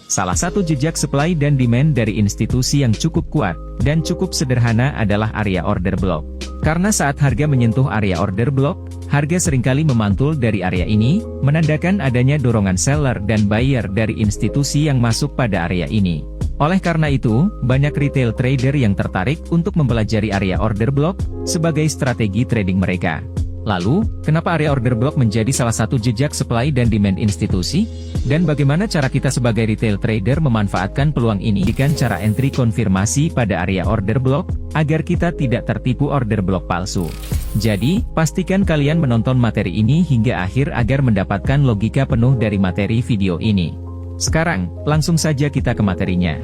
Salah satu jejak supply dan demand dari institusi yang cukup kuat dan cukup sederhana adalah area order block. Karena saat harga menyentuh area order block, harga seringkali memantul dari area ini, menandakan adanya dorongan seller dan buyer dari institusi yang masuk pada area ini. Oleh karena itu, banyak retail trader yang tertarik untuk mempelajari area order block sebagai strategi trading mereka. Lalu, kenapa area order block menjadi salah satu jejak supply dan demand institusi? Dan bagaimana cara kita sebagai retail trader memanfaatkan peluang ini dengan cara entry konfirmasi pada area order block, agar kita tidak tertipu order block palsu. Jadi, pastikan kalian menonton materi ini hingga akhir agar mendapatkan logika penuh dari materi video ini. Sekarang, langsung saja kita ke materinya.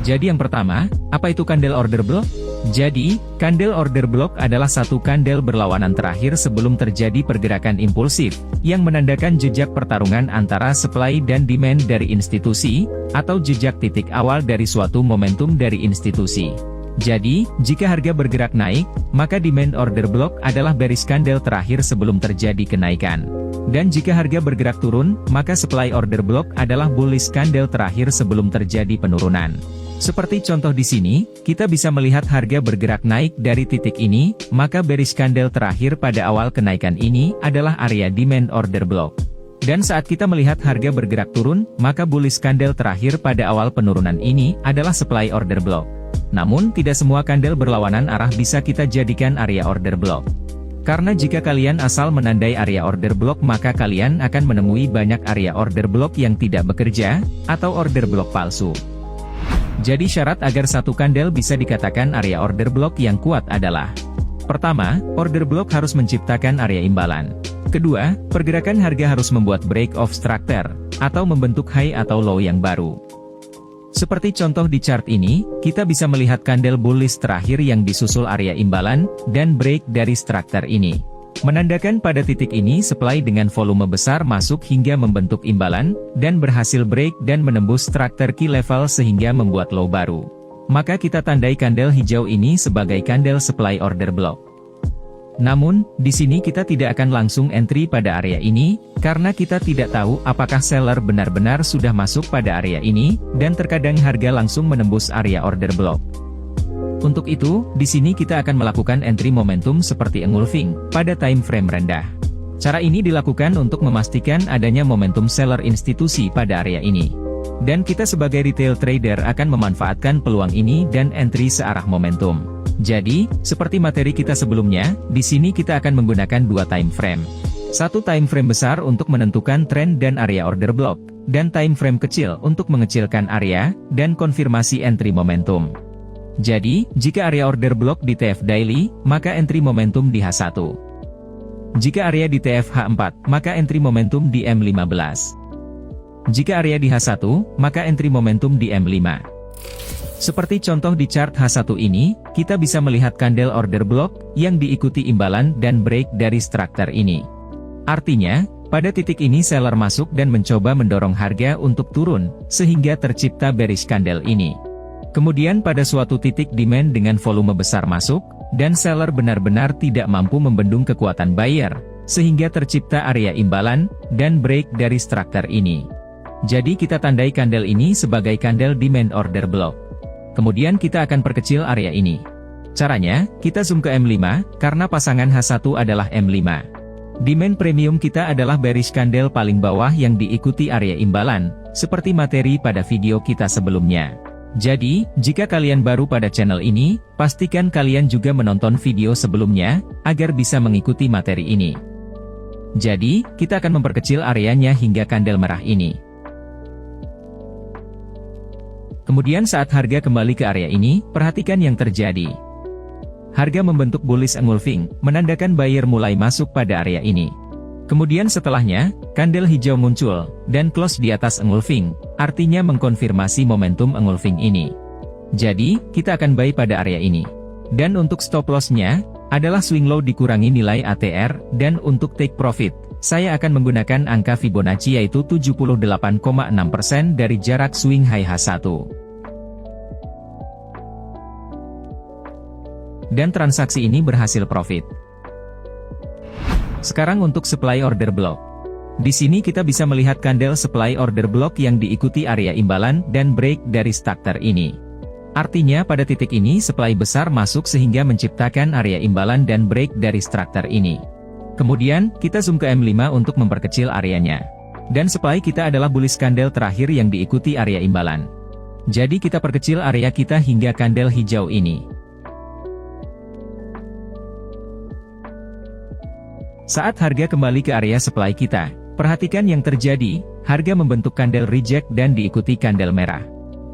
Jadi yang pertama, apa itu candle order block? Jadi, candle order block adalah satu candle berlawanan terakhir sebelum terjadi pergerakan impulsif, yang menandakan jejak pertarungan antara supply dan demand dari institusi, atau jejak titik awal dari suatu momentum dari institusi. Jadi, jika harga bergerak naik, maka demand order block adalah bearish candle terakhir sebelum terjadi kenaikan. Dan jika harga bergerak turun, maka supply order block adalah bullish candle terakhir sebelum terjadi penurunan. Seperti contoh di sini, kita bisa melihat harga bergerak naik dari titik ini, maka bearish candle terakhir pada awal kenaikan ini adalah area demand order block. Dan saat kita melihat harga bergerak turun, maka bullish candle terakhir pada awal penurunan ini adalah supply order block. Namun, tidak semua candle berlawanan arah bisa kita jadikan area order block. Karena jika kalian asal menandai area order block maka kalian akan menemui banyak area order block yang tidak bekerja, atau order block palsu. Jadi syarat agar satu candle bisa dikatakan area order block yang kuat adalah: pertama, order block harus menciptakan area imbalan. Kedua, pergerakan harga harus membuat break of structure, atau membentuk high atau low yang baru. Seperti contoh di chart ini, kita bisa melihat candle bullish terakhir yang disusul area imbalan, dan break dari structure ini. Menandakan pada titik ini supply dengan volume besar masuk hingga membentuk imbalan, dan berhasil break dan menembus structure key level sehingga membuat low baru. Maka kita tandai candle hijau ini sebagai candle supply order block. Namun, di sini kita tidak akan langsung entry pada area ini, karena kita tidak tahu apakah seller benar-benar sudah masuk pada area ini, dan terkadang harga langsung menembus area order block. Untuk itu, di sini kita akan melakukan entry momentum seperti engulfing, pada time frame rendah. Cara ini dilakukan untuk memastikan adanya momentum seller institusi pada area ini. Dan kita sebagai retail trader akan memanfaatkan peluang ini dan entry searah momentum. Jadi, seperti materi kita sebelumnya, di sini kita akan menggunakan dua time frame. Satu time frame besar untuk menentukan tren dan area order block, dan time frame kecil untuk mengecilkan area, dan konfirmasi entry momentum. Jadi, jika area order block di TF Daily, maka entry momentum di H1. Jika area di TF H4, maka entry momentum di M15. Jika area di H1, maka entry momentum di M5. Seperti contoh di chart H1 ini, kita bisa melihat candle order block, yang diikuti imbalan dan break dari structure ini. Artinya, pada titik ini seller masuk dan mencoba mendorong harga untuk turun, sehingga tercipta bearish candle ini. Kemudian pada suatu titik demand dengan volume besar masuk, dan seller benar-benar tidak mampu membendung kekuatan buyer, sehingga tercipta area imbalan, dan break dari structure ini. Jadi kita tandai candle ini sebagai candle demand order block. Kemudian kita akan perkecil area ini. Caranya, kita zoom ke M5, karena pasangan H1 adalah M5. Demand premium kita adalah bearish candle paling bawah yang diikuti area imbalan, seperti materi pada video kita sebelumnya. Jadi, jika kalian baru pada channel ini, pastikan kalian juga menonton video sebelumnya, agar bisa mengikuti materi ini. Jadi, kita akan memperkecil areanya hingga candle merah ini. Kemudian saat harga kembali ke area ini, perhatikan yang terjadi. Harga membentuk bullish engulfing, menandakan buyer mulai masuk pada area ini. Kemudian setelahnya, candle hijau muncul, dan close di atas engulfing, artinya mengkonfirmasi momentum engulfing ini. Jadi, kita akan buy pada area ini. Dan untuk stop loss-nya, adalah swing low dikurangi nilai ATR, dan untuk take profit, saya akan menggunakan angka Fibonacci yaitu 78,6% dari jarak swing high H1. Dan transaksi ini berhasil profit. Sekarang untuk supply order block. Di sini kita bisa melihat candle supply order block yang diikuti area imbalan dan break dari structure ini. Artinya pada titik ini supply besar masuk sehingga menciptakan area imbalan dan break dari structure ini. Kemudian, kita zoom ke M5 untuk memperkecil areanya. Dan supply kita adalah bullish candle terakhir yang diikuti area imbalan. Jadi kita perkecil area kita hingga candle hijau ini. Saat harga kembali ke area supply kita, perhatikan yang terjadi, harga membentuk candle reject dan diikuti candle merah.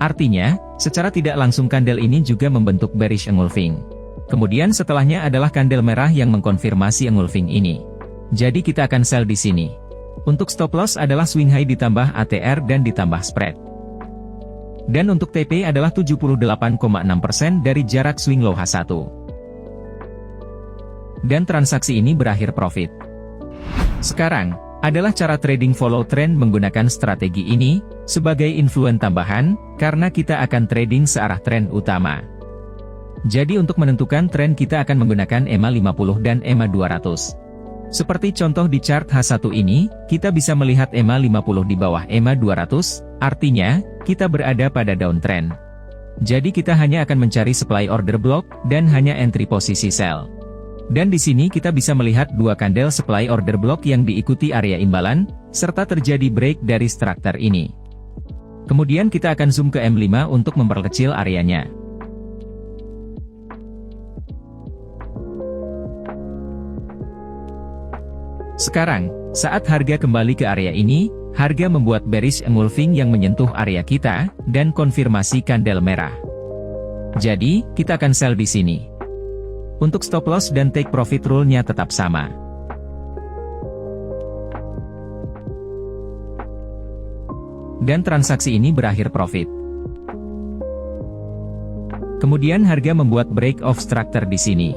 Artinya, secara tidak langsung candle ini juga membentuk bearish engulfing. Kemudian setelahnya adalah candle merah yang mengkonfirmasi engulfing ini. Jadi kita akan sell di sini. Untuk stop loss adalah swing high ditambah ATR dan ditambah spread. Dan untuk TP adalah 78,6% dari jarak swing low H1. Dan transaksi ini berakhir profit. Sekarang, adalah cara trading follow trend menggunakan strategi ini, sebagai influen tambahan, karena kita akan trading searah tren utama. Jadi untuk menentukan tren kita akan menggunakan EMA 50 dan EMA 200. Seperti contoh di chart H1 ini, kita bisa melihat EMA 50 di bawah EMA 200, artinya, kita berada pada downtrend. Jadi kita hanya akan mencari supply order block, dan hanya entry posisi sell. Dan di sini kita bisa melihat dua candle supply order block yang diikuti area imbalan, serta terjadi break dari structure ini. Kemudian kita akan zoom ke M5 untuk memperkecil areanya. Sekarang, saat harga kembali ke area ini, harga membuat bearish engulfing yang menyentuh area kita, dan konfirmasi candle merah. Jadi, kita akan sell di sini. Untuk stop loss dan take profit rule-nya tetap sama. Dan transaksi ini berakhir profit. Kemudian harga membuat break of structure di sini.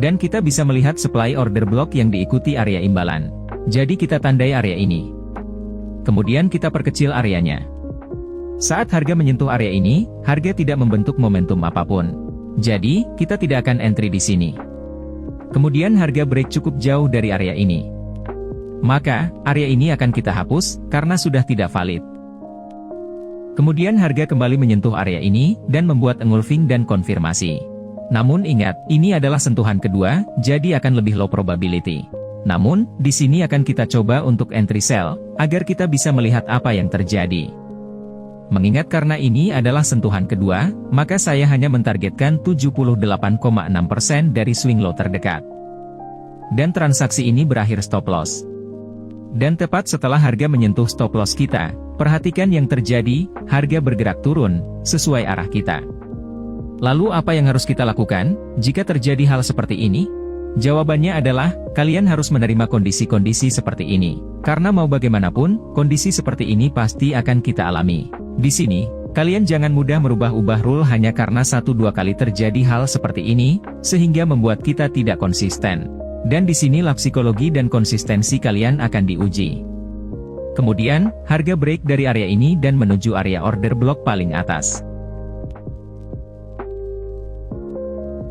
Dan kita bisa melihat supply order block yang diikuti area imbalan. Jadi kita tandai area ini. Kemudian kita perkecil areanya. Saat harga menyentuh area ini, harga tidak membentuk momentum apapun. Jadi, kita tidak akan entry di sini. Kemudian harga break cukup jauh dari area ini. Maka, area ini akan kita hapus, karena sudah tidak valid. Kemudian harga kembali menyentuh area ini, dan membuat engulfing dan konfirmasi. Namun ingat, ini adalah sentuhan kedua, jadi akan lebih low probability. Namun, di sini akan kita coba untuk entry sell, agar kita bisa melihat apa yang terjadi. Mengingat karena ini adalah sentuhan kedua, maka saya hanya mentargetkan 78,6% dari swing low terdekat. Dan transaksi ini berakhir stop loss. Dan tepat setelah harga menyentuh stop loss kita, perhatikan yang terjadi, harga bergerak turun, sesuai arah kita. Lalu apa yang harus kita lakukan, jika terjadi hal seperti ini? Jawabannya adalah, kalian harus menerima kondisi-kondisi seperti ini. Karena mau bagaimanapun, kondisi seperti ini pasti akan kita alami. Di sini, kalian jangan mudah merubah-ubah rule hanya karena 1-2 kali terjadi hal seperti ini, sehingga membuat kita tidak konsisten. Dan di sinilah psikologi dan konsistensi kalian akan diuji. Kemudian, harga break dari area ini dan menuju area order block paling atas.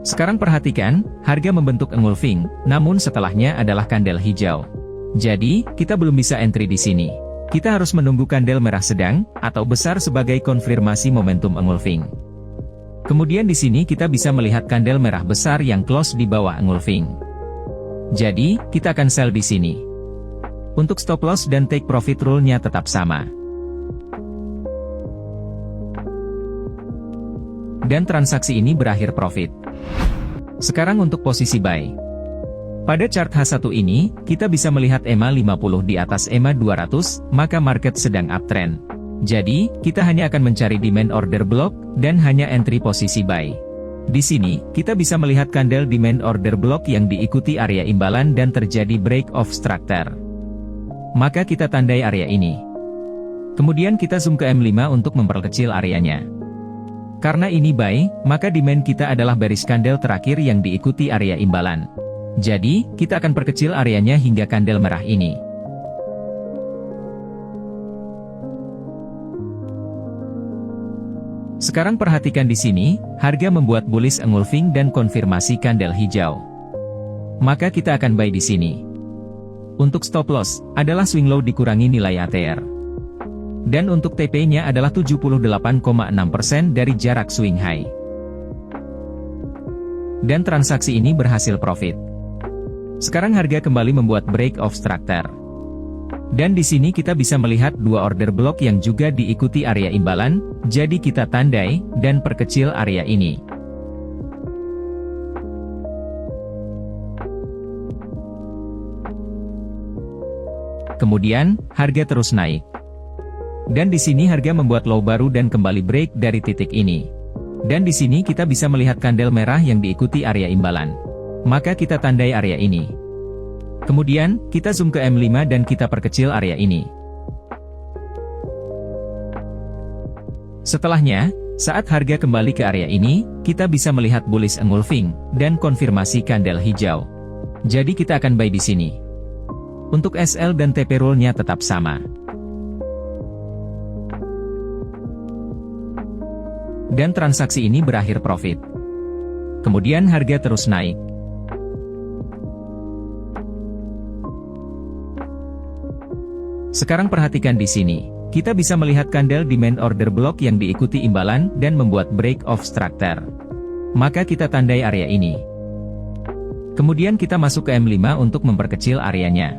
Sekarang perhatikan, harga membentuk engulfing, namun setelahnya adalah candle hijau. Jadi, kita belum bisa entry di sini. Kita harus menunggu candle merah sedang, atau besar sebagai konfirmasi momentum engulfing. Kemudian di sini kita bisa melihat candle merah besar yang close di bawah engulfing. Jadi, kita akan sell di sini. Untuk stop loss dan take profit rule-nya tetap sama. Dan transaksi ini berakhir profit. Sekarang untuk posisi buy. Pada chart H1 ini, kita bisa melihat EMA 50 di atas EMA 200, maka market sedang uptrend. Jadi, kita hanya akan mencari demand order block, dan hanya entry posisi buy. Di sini, kita bisa melihat candle demand order block yang diikuti area imbalan dan terjadi break of structure. Maka kita tandai area ini. Kemudian kita zoom ke M5 untuk memperkecil areanya. Karena ini buy, maka demand kita adalah bearish candle terakhir yang diikuti area imbalan. Jadi, kita akan perkecil areanya hingga candle merah ini. Sekarang perhatikan di sini, harga membuat bullish engulfing dan konfirmasi candle hijau. Maka kita akan buy di sini. Untuk stop loss, adalah swing low dikurangi nilai ATR. Dan untuk TP-nya adalah 78,6% dari jarak swing high. Dan transaksi ini berhasil profit. Sekarang harga kembali membuat break of structure. Dan di sini kita bisa melihat dua order block yang juga diikuti area imbalan, jadi kita tandai, dan perkecil area ini. Kemudian, harga terus naik. Dan di sini harga membuat low baru dan kembali break dari titik ini. Dan di sini kita bisa melihat kandel merah yang diikuti area imbalan. Maka kita tandai area ini. Kemudian, kita zoom ke M5 dan kita perkecil area ini. Setelahnya, saat harga kembali ke area ini, kita bisa melihat bullish engulfing, dan konfirmasi kandel hijau. Jadi kita akan buy di sini. Untuk SL dan TP roll-nya tetap sama. Dan transaksi ini berakhir profit. Kemudian harga terus naik. Sekarang perhatikan di sini. Kita bisa melihat kandel demand order block yang diikuti imbalan dan membuat break of structure. Maka kita tandai area ini. Kemudian kita masuk ke M5 untuk memperkecil areanya.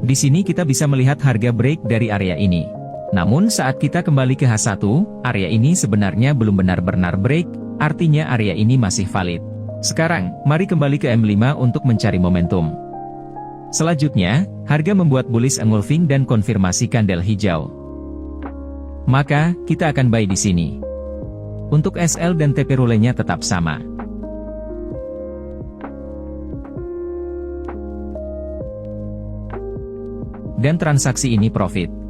Di sini kita bisa melihat harga break dari area ini. Namun saat kita kembali ke H1, area ini sebenarnya belum benar-benar break, artinya area ini masih valid. Sekarang, mari kembali ke M5 untuk mencari momentum. Selanjutnya, harga membuat bullish engulfing dan konfirmasi kandel hijau. Maka, kita akan buy di sini. Untuk SL dan TP roll-nya tetap sama. Dan transaksi ini profit.